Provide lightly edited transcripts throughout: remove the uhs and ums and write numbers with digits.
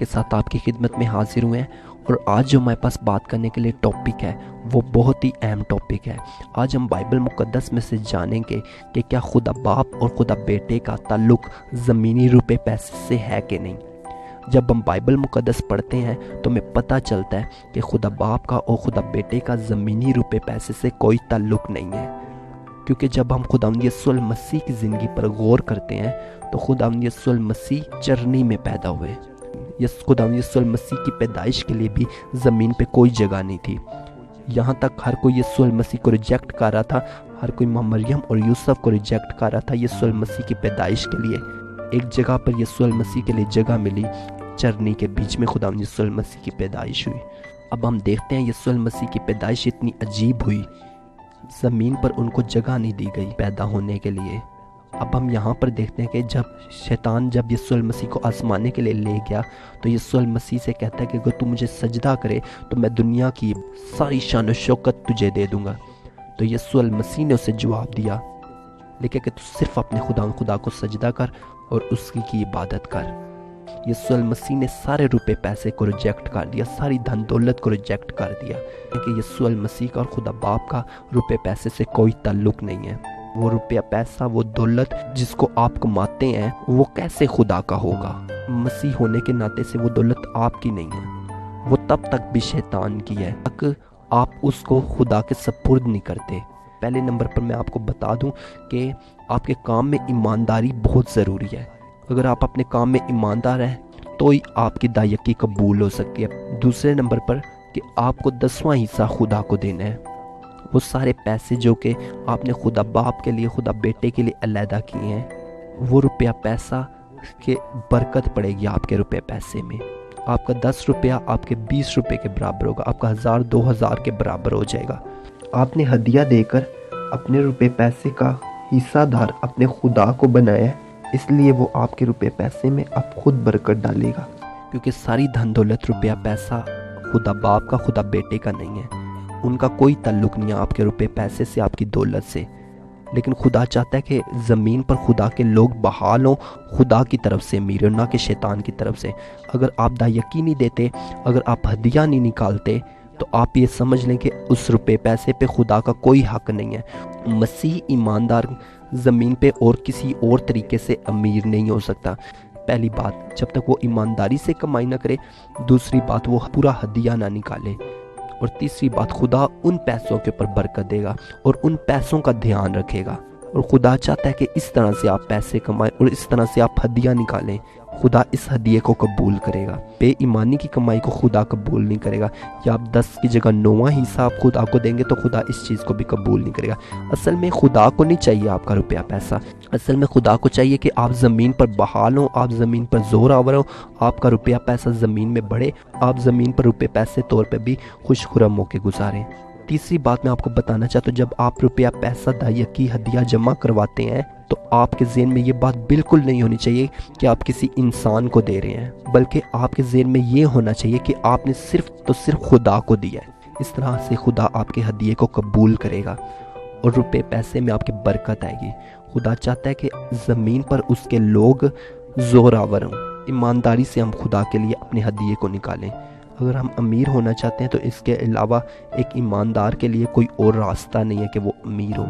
کے ساتھ آپ की खिदमत में हाजिर हुए हैं और आज जो हमारे पास बात करने के लिए टॉपिक है वो बहुत ही अहम टॉपिक है। आज हम बाइबल मुक़द्दस में से जानेंगे कि क्या खुदा बाप और खुदा बेटे का ताल्लुक़ ज़मीनी रुपए पैसे से है कि नहीं। जब हम बाइबल मुक़द्दस पढ़ते हैं तो हमें पता चलता है कि खुदा बाप का और खुदा बेटे का ज़मीनी रुपए पैसे से कोई ताल्लुक़ नहीं है, क्योंकि जब हम खुदावंद यीशु मसीह की ज़िंदगी पर गौर करते हैं तो खुदावंद यीशु मसीह चरनी में पैदा हुए। खुदावंद यीशु मसीह की पैदाइश के लिए भी ज़मीन पे कोई जगह नहीं थी। यहाँ तक हर कोई यीशु मसीह को रिजेक्ट कर रहा था, हर कोई माँ मरियम और यूसुफ को रिजेक्ट कर रहा था। यीशु मसीह की पैदाइश के लिए एक जगह पर यीशु मसीह के लिए जगह मिली, चरनी के बीच में खुदावंद यीशु मसीह की पैदाइश हुई। अब हम देखते हैं यीशु मसीह की पैदाइश इतनी अजीब हुई, ज़मीन पर उनको जगह नहीं दी गई पैदा होने के लिए। अब हम यहाँ पर देखते हैं कि जब यीशु मसीह को आसमाने के लिए ले गया तो यीशु मसीह से कहता है कि अगर तू मुझे सजदा करे तो मैं दुनिया की सारी शान और शौकत तुझे दे दूंगा। तो यीशु मसीह ने उसे जवाब दिया, लेकिन कि तू सिर्फ अपने खुदा को सजदा कर और उसकी की इबादत कर। यीशु मसीह ने सारे रुपए पैसे को रिजेक्ट कर दिया, सारी धन दौलत को रिजेक्ट कर दिया कि यीशु मसीह का और खुदा बाप का रुपए पैसे से कोई ताल्लुक़ नहीं है। वो रुपया पैसा वो दौलत जिसको आप कमाते हैं वो कैसे खुदा का होगा। मसीह होने के नाते से वो दौलत आपकी नहीं है, वो तब तक भी शैतान की है तक आप उसको खुदा के सपुर्द नहीं करते। पहले नंबर पर मैं आपको बता दूं कि आपके काम में ईमानदारी बहुत ज़रूरी है। अगर आप अपने काम में ईमानदार हैं तो ही आपकी दायकी कबूल हो सकती है। दूसरे नंबर पर कि आपको 10वां हिस्सा खुदा को देना है। वो सारे पैसे जो कि आपने खुदा बाप के लिए खुदा बेटे के लिए अलहदा किए हैं, वो रुपया पैसा के बरकत पड़ेगी आपके रुपये पैसे में। आपका 10 रुपया आपके 20 रुपये के बराबर होगा, आपका 1000 2000 के बराबर हो जाएगा। आपने हदिया देकर अपने रुपये पैसे का हिस्सादार अपने खुदा को बनाया है, इसलिए वो आपके रुपये पैसे में अब खुद बरकत डालेगा, क्योंकि सारी धन दौलत रुपया पैसा खुदा बाप का खुदा बेटे का नहीं है। उनका कोई ताल्लुक़ नहीं है आपके रुपए पैसे से, आपकी दौलत से। लेकिन खुदा चाहता है कि ज़मीन पर खुदा के लोग बहाल हों, खुदा की तरफ से अमीर हो, ना कि शैतान की तरफ से। अगर आप दायकी नहीं देते, अगर आप हदिया नहीं निकालते, तो आप ये समझ लें कि उस रुपए पैसे पे खुदा का कोई हक नहीं है। मसीह ईमानदार ज़मीन पे और किसी और तरीके से अमीर नहीं हो सकता। पहली बात, जब तक वो ईमानदारी से कमाई ना करे। दूसरी बात, वो पूरा हदिया ना निकाले। और तीसरी बात, खुदा उन पैसों के ऊपर बरकत देगा और उन पैसों का ध्यान रखेगा। और खुदा चाहता है कि इस तरह से आप पैसे कमाएं और इस तरह से आप हदिया निकालें। खुदा इस हदिये को कबूल करेगा। बेईमानी की कमाई को खुदा कबूल नहीं करेगा। या आप 10 की जगह 9वां हिस्सा आप खुदा को देंगे तो खुदा इस चीज़ को भी कबूल नहीं करेगा। असल में खुदा को नहीं चाहिए आपका रुपया पैसा, असल में खुदा को चाहिए कि आप ज़मीन पर बहाल हों, आप ज़मीन पर जोर आवर हो, आपका रुपया पैसा ज़मीन में बढ़े, आप ज़मीन पर रुपये पैसे तौर पर भी खुश खुरम होकर गुजारें। तीसरी बात मैं आपको बताना चाहता हूँ, जब आप रुपया पैसा दायकी हदिया जमा करवाते हैं तो आपके ज़हन में ये बात बिल्कुल नहीं होनी चाहिए कि आप किसी इंसान को दे रहे हैं, बल्कि आपके ज़हन में ये होना चाहिए कि आपने सिर्फ खुदा को दिया है। इस तरह से खुदा आपके हदिये को कबूल करेगा और रुपए पैसे में आपकी बरकत आएगी। खुदा चाहता है कि ज़मीन पर उसके लोग ज़ोर आवर हों, ईमानदारी से हम खुदा के लिए अपने हदिये को निकालें। अगर हम अमीर होना चाहते हैं तो इसके अलावा एक ईमानदार के लिए कोई और रास्ता नहीं है कि वो अमीर हो।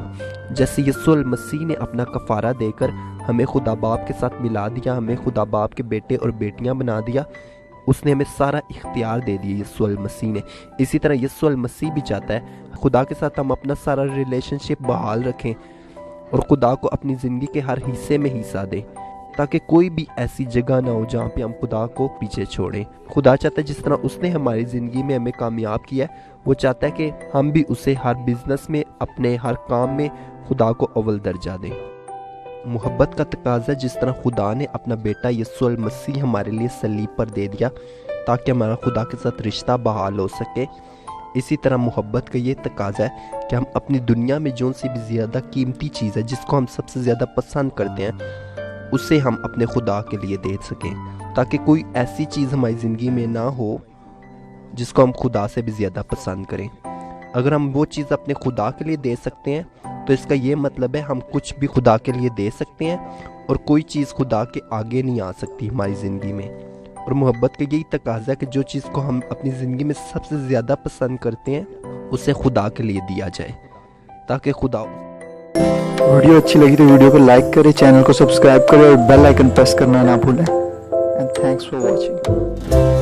जैसे यीशु मसीह ने अपना कफ़ारा देकर हमें खुदा बाप के साथ मिला दिया, हमें खुदा बाप के बेटे और बेटियां बना दिया, उसने हमें सारा इख्तियार दे दिया यीशु मसीह ने। इसी तरह यीशु मसीह भी चाहता है खुदा के साथ हम अपना सारा रिलेशनशिप बहाल रखें और खुदा को अपनी ज़िंदगी के हर हिस्से में हिस्सा दें, ताकि कोई भी ऐसी जगह ना हो जहाँ पे हम खुदा को पीछे छोड़ें। खुदा चाहता है जिस तरह उसने हमारी ज़िंदगी में हमें कामयाब किया है, वो चाहता है कि हम भी उसे हर बिज़नेस में, अपने हर काम में खुदा को अव्वल दर्जा दें। मोहब्बत का तकाज़ा, जिस तरह खुदा ने अपना बेटा यीशु मसीह हमारे लिए सलीब पर दे दिया ताकि हमारा खुदा के साथ रिश्ता बहाल हो सके, इसी तरह मोहब्बत का ये तकाज़ा है कि हम अपनी दुनिया में जो सी भी ज़्यादा कीमती चीज़ है, जिसको हम सबसे ज़्यादा पसंद करते हैं, उसे हम अपने खुदा के लिए दे सकें, ताकि कोई ऐसी चीज़ हमारी ज़िंदगी में ना हो जिसको हम खुदा से भी ज़्यादा पसंद करें। अगर हम वो चीज़ अपने खुदा के लिए दे सकते हैं तो इसका ये मतलब है हम कुछ भी खुदा के लिए दे सकते हैं और कोई चीज़ खुदा के आगे नहीं आ सकती हमारी ज़िंदगी में। اور محبت کا یہی تقاضا ہے کہ جو چیز کو ہم اپنی زندگی میں سب سے زیادہ پسند کرتے ہیں اسے خدا کے لیے دیا جائے، تاکہ خدا ویڈیو اچھی لگی تو ویڈیو کو لائک کریں، چینل کو سبسکرائب کریں اور بیل آئیکن پریس کرنا نہ بھولیں. And thanks for watching.